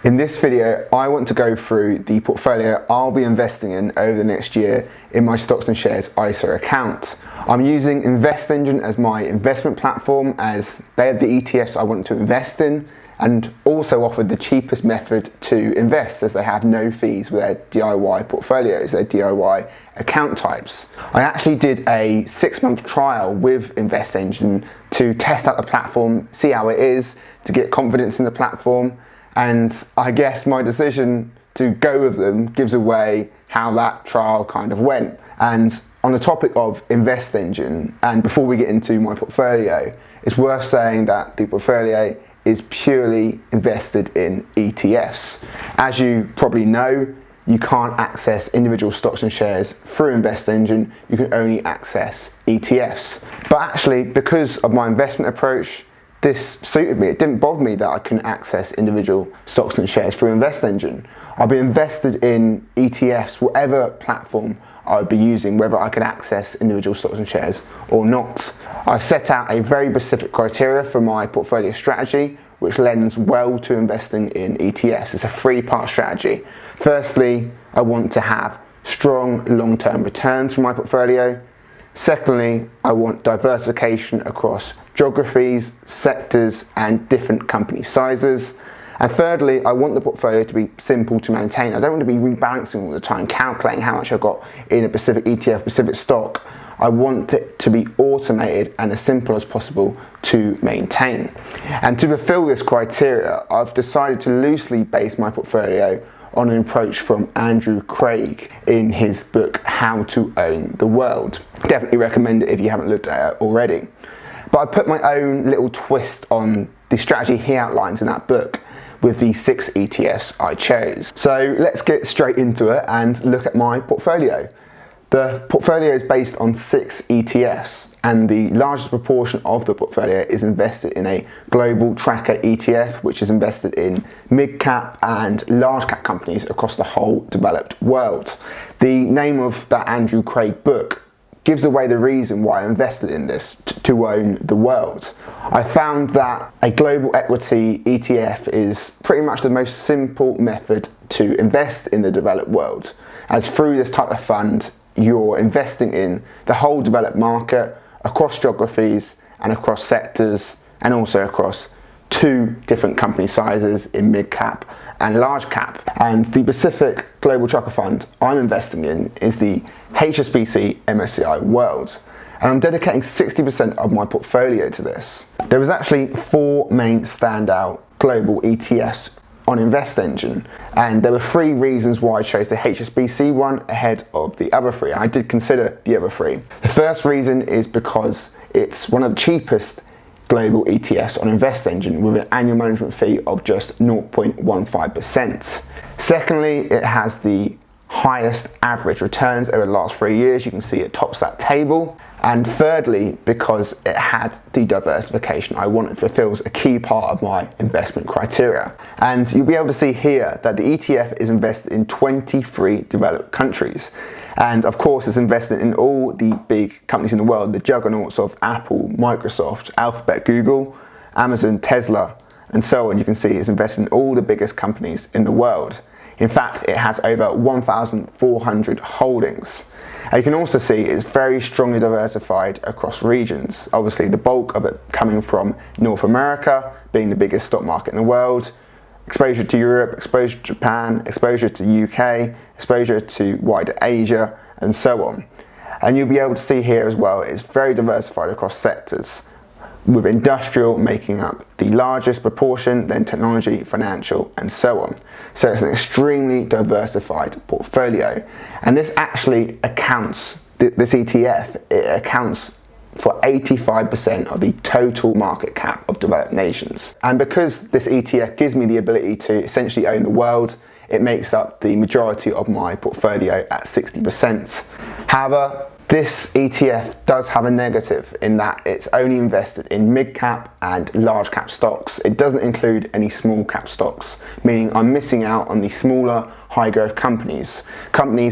In this video, I want to go through the portfolio I'll be investing in over the next year in my stocks and shares ISA account. I'm using InvestEngine as my investment platform, as they have the ETFs I want to invest in and also offered the cheapest method to invest, as they have no fees with their DIY portfolios, their DIY account types. I actually did a 6-month trial with InvestEngine to test out the platform, see how it is, to get confidence in the platform. And I guess my decision to go with them gives away how that trial kind of went. And on the topic of InvestEngine, and before we get into my portfolio, it's worth saying that the portfolio is purely invested in ETFs. As you probably know, you can't access individual stocks and shares through InvestEngine, you can only access ETFs. But actually, because of my investment approach, this suited me. It didn't bother me that I couldn't access individual stocks and shares through InvestEngine. I'll be invested in ETFs, whatever platform I would be using, whether I could access individual stocks and shares or not. I set out a very specific criteria for my portfolio strategy, which lends well to investing in ETFs. It's a 3-part strategy. Firstly, I want to have strong long-term returns for my portfolio. Secondly, I want diversification across geographies, sectors, and different company sizes. And thirdly, I want the portfolio to be simple to maintain. I don't want to be rebalancing all the time, calculating how much I've got in a specific ETF, specific stock. I want it to be automated and as simple as possible to maintain. And to fulfill this criteria, I've decided to loosely base my portfolio on an approach from Andrew Craig in his book, How to Own the World. Definitely recommend it if you haven't looked at it already. But I put my own little twist on the strategy he outlines in that book with the 6 ETFs I chose. So let's get straight into it and look at my portfolio. The portfolio is based on 6 ETFs, and the largest proportion of the portfolio is invested in a global tracker ETF, which is invested in mid-cap and large-cap companies across the whole developed world. The name of that Andrew Craig book gives away the reason why I invested in this, to own the world. I found that a global equity ETF is pretty much the most simple method to invest in the developed world, as through this type of fund, you're investing in the whole developed market across geographies and across sectors, and also across 2 different company sizes in mid-cap and large cap. And the Pacific Global Tracker Fund I'm investing in is the HSBCMSCI World, and I'm dedicating 60% of my portfolio to this. There was actually 4 main standout global ETFs on InvestEngine, and there were 3 reasons why I chose the HSBC one ahead of the other 3. I did consider the other 3. The first reason is because it's one of the cheapest global ETFs on InvestEngine with an annual management fee of just 0.15%. Secondly, it has the highest average returns over the last 3 years. You can see it tops that table. And thirdly, because it had the diversification I wanted, fulfills a key part of my investment criteria. And you'll be able to see here that the ETF is invested in 23 developed countries. And of course, it's invested in all the big companies in the world, the juggernauts of Apple, Microsoft, Alphabet, Google, Amazon, Tesla, and so on. You can see it's invested in all the biggest companies in the world. In fact, it has over 1,400 holdings. And you can also see it's very strongly diversified across regions. Obviously, the bulk of it coming from North America, being the biggest stock market in the world, exposure to Europe, exposure to Japan, exposure to UK, exposure to wider Asia, and so on. And you'll be able to see here as well, it's very diversified across sectors, with industrial making up the largest proportion, then technology, financial, and so on. So it's an extremely diversified portfolio. And this actually accounts, this ETF, it accounts for 85% of the total market cap of developed nations. And because this ETF gives me the ability to essentially own the world, it makes up the majority of my portfolio at 60%. However, this ETF does have a negative in that it's only invested in mid-cap and large-cap stocks. It doesn't include any small-cap stocks, meaning I'm missing out on the smaller, high-growth companies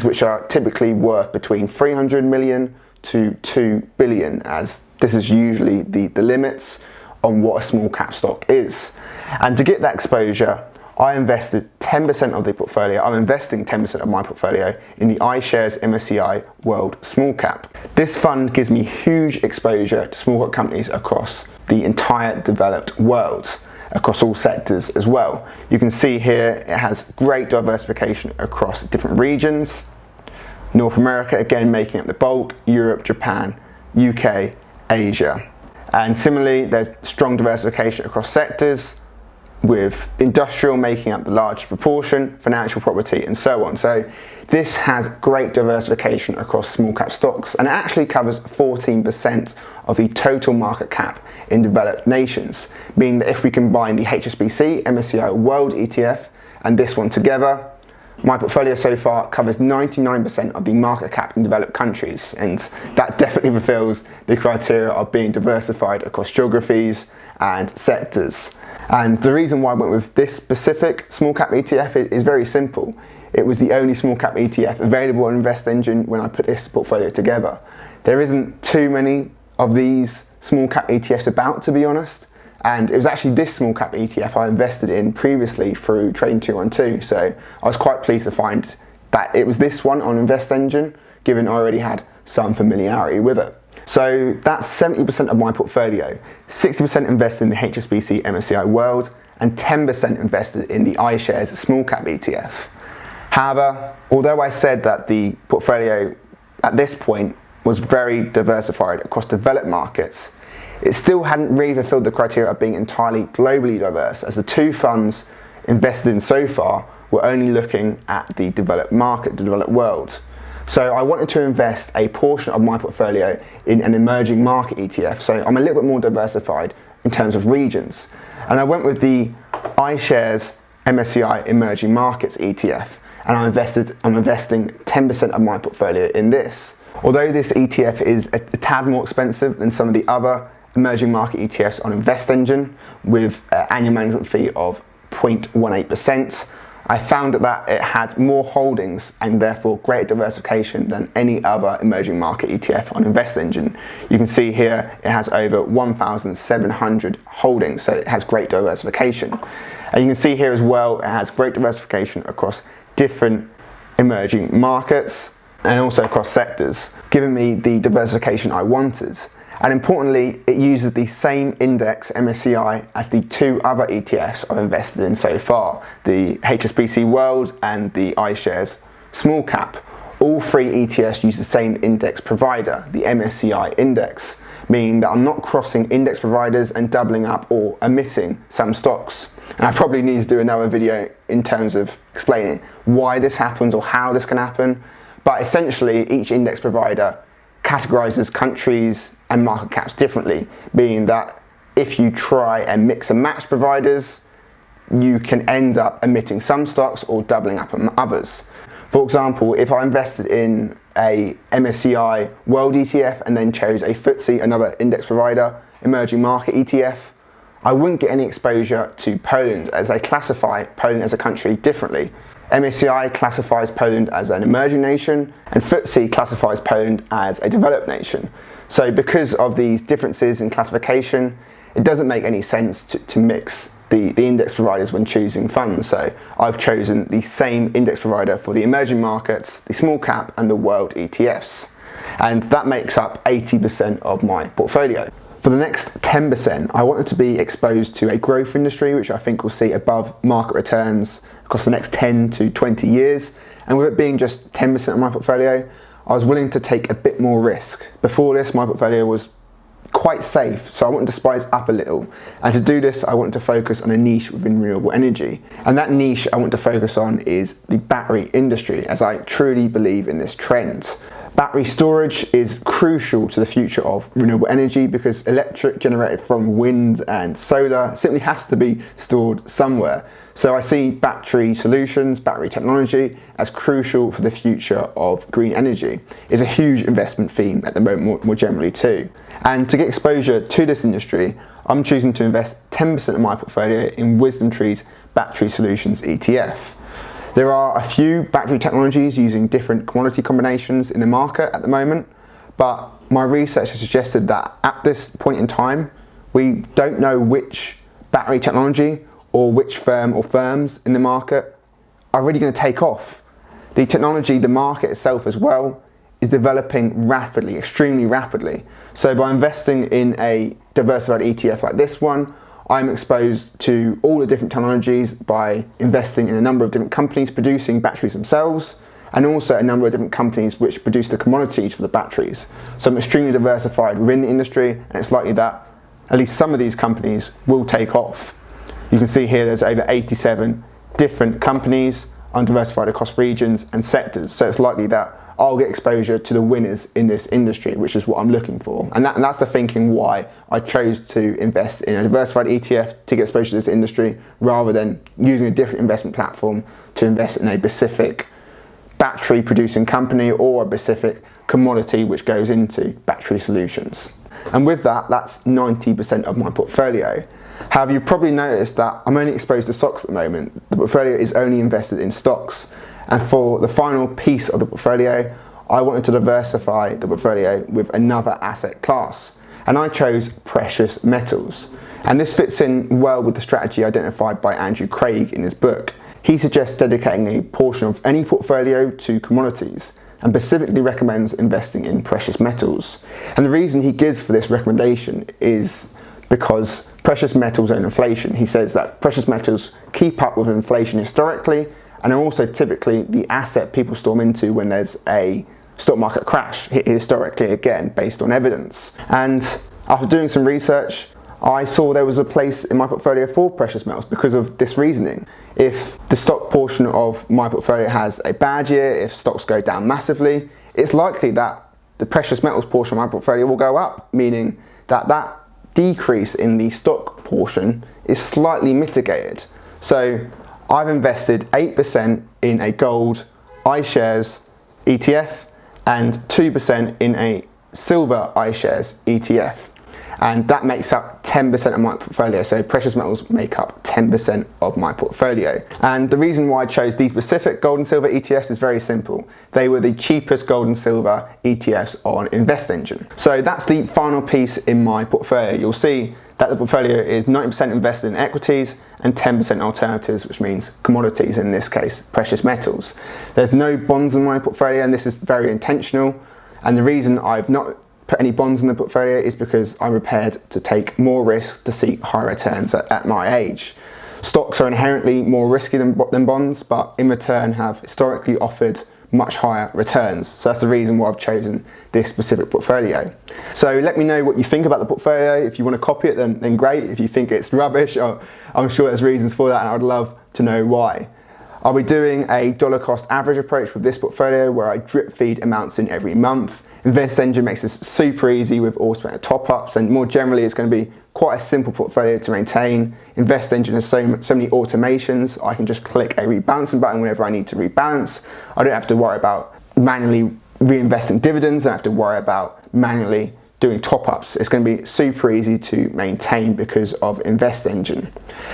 which are typically worth between 300 million to 2 billion, as this is usually the limits on what a small-cap stock is. And to get that exposure, I invested 10% of the portfolio, I'm investing 10% of my portfolio in the iShares MSCI World Small Cap. This fund gives me huge exposure to small cap companies across the entire developed world, across all sectors as well. You can see here it has great diversification across different regions. North America again making up the bulk, Europe, Japan, UK, Asia. And similarly, there's strong diversification across sectors, with industrial making up the largest proportion, financial, property, and so on. So this has great diversification across small cap stocks, and it actually covers 14% of the total market cap in developed nations, meaning that if we combine the HSBC MSCI World ETF and this one together, my portfolio so far covers 99% of the market cap in developed countries, and that definitely fulfills the criteria of being diversified across geographies and sectors. And the reason why I went with this specific small cap ETF is very simple. It was the only small cap ETF available on InvestEngine when I put this portfolio together. There isn't too many of these small cap ETFs about, to be honest. And it was actually this small cap ETF I invested in previously through Trading 212. So I was quite pleased to find that it was this one on InvestEngine, given I already had some familiarity with it. So that's 70% of my portfolio, 60% invested in the HSBC MSCI World and 10% invested in the iShares Small Cap ETF. However, although I said that the portfolio at this point was very diversified across developed markets, it still hadn't really fulfilled the criteria of being entirely globally diverse, as the two funds invested in so far were only looking at the developed market, the developed world. So I wanted to invest a portion of my portfolio in an emerging market ETF, so I'm a little bit more diversified in terms of regions. And I went with the iShares MSCI Emerging Markets ETF, and I'm investing 10% of my portfolio in this. Although this ETF is a tad more expensive than some of the other emerging market ETFs on InvestEngine, with an annual management fee of 0.18%, I found that it had more holdings and therefore greater diversification than any other emerging market ETF on InvestEngine. You can see here it has over 1,700 holdings, so it has great diversification. And you can see here as well it has great diversification across different emerging markets and also across sectors, giving me the diversification I wanted. And importantly, it uses the same index, MSCI, as the two other ETFs I've invested in so far, the HSBC World and the iShares Small Cap. All three ETFs use the same index provider, the MSCI index, meaning that I'm not crossing index providers and doubling up or omitting some stocks. And I probably need to do another video in terms of explaining why this happens or how this can happen. But essentially, each index provider categorizes countries and market caps differently, meaning that if you try and mix and match providers, you can end up omitting some stocks or doubling up on others. For example, if I invested in a MSCI World ETF and then chose a FTSE, another index provider, emerging market ETF, I wouldn't get any exposure to Poland, as they classify Poland as a country differently. MSCI classifies Poland as an emerging nation, and FTSE classifies Poland as a developed nation. So because of these differences in classification, it doesn't make any sense to mix the index providers when choosing funds. So I've chosen the same index provider for the emerging markets, the small cap, and the world ETFs. And that makes up 80% of my portfolio. For the next 10%, I wanted to be exposed to a growth industry, which I think will see above market returns across the next 10 to 20 years. And with it being just 10% of my portfolio, I was willing to take a bit more risk. Before this, my portfolio was quite safe, so I wanted to spice up a little. And to do this, I wanted to focus on a niche within renewable energy. And that niche I want to focus on is the battery industry, as I truly believe in this trend. Battery storage is crucial to the future of renewable energy because electric generated from wind and solar simply has to be stored somewhere. So I see battery solutions, battery technology, as crucial for the future of green energy. It's a huge investment theme at the moment more generally too. And to get exposure to this industry, I'm choosing to invest 10% of my portfolio in WisdomTree's Battery Solutions ETF. There are a few battery technologies using different commodity combinations in the market at the moment, but my research has suggested that at this point in time, we don't know which battery technology or which firm or firms in the market are really going to take off. The technology, the market itself as well, is developing rapidly, extremely rapidly. So by investing in a diversified ETF like this one, I'm exposed to all the different technologies by investing in a number of different companies producing batteries themselves, and also a number of different companies which produce the commodities for the batteries. So I'm extremely diversified within the industry, and it's likely that at least some of these companies will take off. You can see here there's over 87 different companies undiversified across regions and sectors, so it's likely that I'll get exposure to the winners in this industry, which is what I'm looking for. And that's the thinking why I chose to invest in a diversified ETF to get exposure to this industry, rather than using a different investment platform to invest in a specific battery producing company or a specific commodity which goes into battery solutions. And with that, that's 90% of my portfolio. However, you've probably noticed that I'm only exposed to stocks at the moment. The portfolio is only invested in stocks. And for the final piece of the portfolio, I wanted to diversify the portfolio with another asset class. And I chose precious metals. And this fits in well with the strategy identified by Andrew Craig in his book. He suggests dedicating a portion of any portfolio to commodities, and specifically recommends investing in precious metals. And the reason he gives for this recommendation is because precious metals own inflation. He says that precious metals keep up with inflation historically, and are also typically the asset people storm into when there's a stock market crash, historically again, based on evidence. And after doing some research, I saw there was a place in my portfolio for precious metals because of this reasoning. If the stock portion of my portfolio has a bad year, if stocks go down massively, it's likely that the precious metals portion of my portfolio will go up, meaning that that decrease in the stock portion is slightly mitigated. So I've invested 8% in a gold iShares ETF and 2% in a silver iShares ETF. And that makes up 10% of my portfolio. So precious metals make up 10% of my portfolio. And the reason why I chose these specific gold and silver ETFs is very simple. They were the cheapest gold and silver ETFs on InvestEngine. So that's the final piece in my portfolio. You'll see that the portfolio is 90% invested in equities and 10% alternatives, which means commodities, in this case, precious metals. There's no bonds in my portfolio, and this is very intentional. And the reason I've not put any bonds in the portfolio is because I'm prepared to take more risk to seek higher returns at my age. Stocks are inherently more risky than bonds, but in return have historically offered much higher returns. So that's the reason why I've chosen this specific portfolio. So let me know what you think about the portfolio. If you want to copy it, then great. If you think it's rubbish, I'm sure there's reasons for that, and I'd love to know why. I'll be doing a dollar cost average approach with this portfolio where I drip feed amounts in every month. InvestEngine makes this super easy with automated top-ups, and more generally it's going to be quite a simple portfolio to maintain. InvestEngine has so many automations. I can just click a rebalancing button whenever I need to rebalance. I don't have to worry about manually reinvesting dividends. I don't have to worry about manually doing top-ups. It's going to be super easy to maintain because of InvestEngine.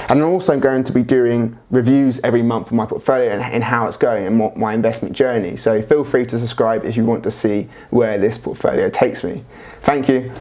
And I'm also going to be doing reviews every month of my portfolio and how it's going and my investment journey. So feel free to subscribe if you want to see where this portfolio takes me. Thank you.